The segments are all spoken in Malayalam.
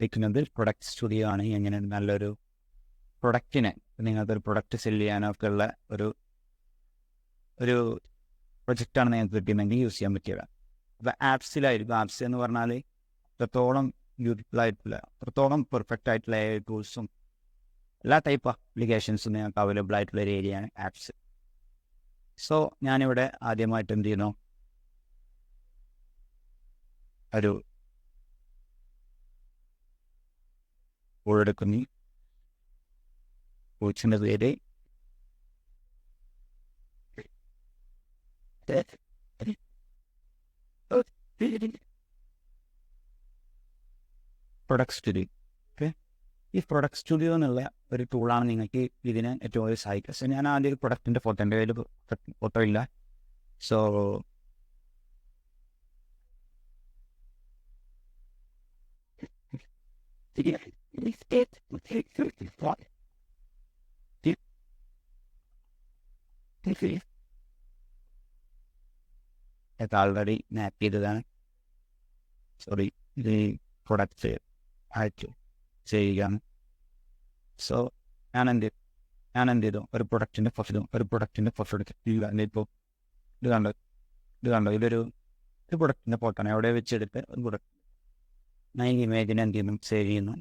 വെക്കുന്നത് പ്രൊഡക്റ്റ് സ്റ്റുഡിയോ ആണ്. എങ്ങനെ നല്ലൊരു പ്രൊഡക്റ്റിനെ നിങ്ങൾക്കൊരു പ്രൊഡക്റ്റ് സെല് ചെയ്യാനൊക്കെ ഉള്ള ഒരു പ്രൊജക്റ്റാണ് നിങ്ങൾക്ക് കിട്ടിയെങ്കിൽ യൂസ് ചെയ്യാൻ പറ്റിയത്. അപ്പോൾ ആപ്സിലായിരിക്കും. ആപ്സ് എന്ന് പറഞ്ഞാൽ അത്രത്തോളം ബ്യൂട്ടിഫുൾ ആയിട്ടുള്ള, അത്രത്തോളം പെർഫെക്റ്റ് ആയിട്ടുള്ള ടൂൾസും എല്ലാ ടൈപ്പ് ആപ്ലിക്കേഷൻസും നിങ്ങൾക്ക് അവൈലബിൾ ആയിട്ടുള്ള ഒരു ഏരിയയാണ് ആപ്സ്. സോ ഞാനിവിടെ ആദ്യമായിട്ട് എന്ത് ചെയ്യുന്നു, ഒരു എടുക്കുന്നു. കോച്ചിൻ്റെ പേര് പ്രൊഡക്റ്റ് സ്റ്റുഡിയോ. ഓക്കെ, ഈ പ്രൊഡക്റ്റ് സ്റ്റുഡിയോ എന്നുള്ള ഒരു ടൂളാണ് നിങ്ങൾക്ക് ഇതിന് ഏറ്റവും കൂടുതൽ സഹായിക്കുക. സോ ഞാൻ ആദ്യം ഒരു പ്രൊഡക്റ്റിൻ്റെ ഫോട്ടോ, എൻ്റെ കയ്യിൽ ഫോട്ടോ ഇല്ല. സോ ഇത് ആൾറെഡി മാപ്പ് ചെയ്തതാണ്. സോറി, ഇത് പ്രൊഡക്റ്റ് ആയിട്ട് ചെയ്യുകയാണ്. സോ ഞാൻ എന്ത് ചെയ്തു, ഒരു പ്രൊഡക്റ്റിൻ്റെ ഫോട്ടോ എടുത്ത് ഇപ്പോൾ ഇത് കണ്ടോ ഇതൊരു പ്രൊഡക്റ്റിൻ്റെ ഫോട്ടോ ആണ്. എവിടെ വെച്ചെടുത്ത് ഒരു പ്രൊഡക്റ്റ് ഞാൻ ഈ ഇമേജിനെ എന്ത് ചെയ്യുന്നു, സേവ് ചെയ്യുന്നു.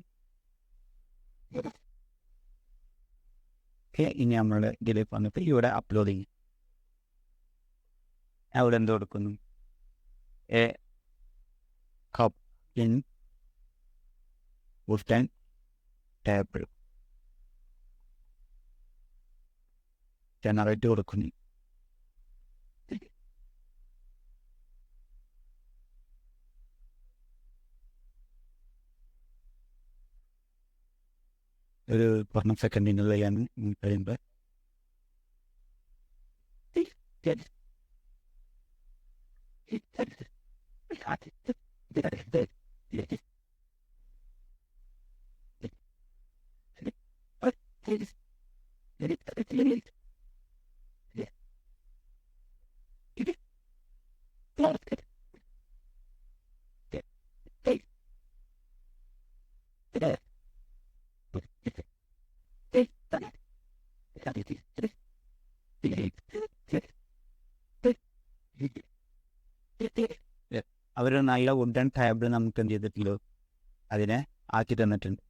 ഓക്കെ, ഇനി നമ്മൾ ഇതിലേക്ക് വന്നിട്ട് ഇവിടെ അപ്ലോഡ് ചെയ്യും. അവിടെ എന്ത് കൊടുക്കുന്നു, a cup in wooden table generate കൊടുക്കുന്നു. ഒരു 10 സെക്കൻഡിനുള്ളിൽ ഞാൻ കഴിയുമ്പോൾ അവരൊരു നല്ല വുഡൻ ടേബിൾ നമുക്ക് എന്ത് ചെയ്തിട്ടുള്ളൂ, അതിനെ ആക്കി തന്നിട്ടുണ്ട്.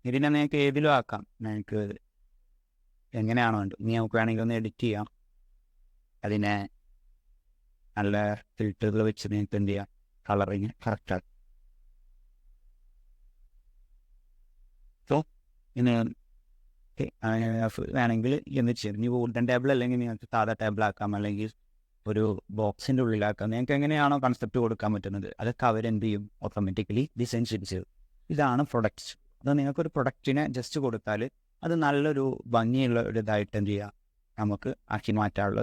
ഇതിനെ നിങ്ങൾക്ക് ഏതിലും ആക്കാം, നിങ്ങൾക്ക് എങ്ങനെയാണോ വേണ്ടത്. ഇനി നമുക്ക് വേണമെങ്കിൽ ഒന്ന് എഡിറ്റ് ചെയ്യാം. അതിനെ നല്ല ഫിൽറ്ററുകൾ വെച്ച് നിങ്ങൾക്ക് എന്ത് ചെയ്യാം, കളറിങ് കറക്റ്റാണ്. സോ ഇനി വേണമെങ്കിൽ എന്ന് ചെയ്യും. ഇനി വുഡൻ ടേബിൾ അല്ലെങ്കിൽ നിങ്ങൾക്ക് സാധാ ടേബിൾ ആക്കാം, അല്ലെങ്കിൽ ഒരു ബോക്സിൻ്റെ ഉള്ളിലാക്കാം. നിങ്ങൾക്ക് എങ്ങനെയാണോ കൺസെപ്റ്റ് കൊടുക്കാൻ പറ്റുന്നത് അതൊക്കെ അവരെന്ത് ചെയ്യും, ഓട്ടോമാറ്റിക്കലി ഡിസൈൻ ചെയ്യും. ഇതാണ് പ്രൊഡക്റ്റ്സ്. അത് നിങ്ങൾക്കൊരു പ്രൊഡക്റ്റിനെ ജസ്റ്റ് കൊടുത്താൽ അത് നല്ലൊരു ഭംഗിയുള്ള ഒരു ഇതായിട്ട് എന്ത് ചെയ്യുക, നമുക്ക് ആക്കി മാറ്റാനുള്ള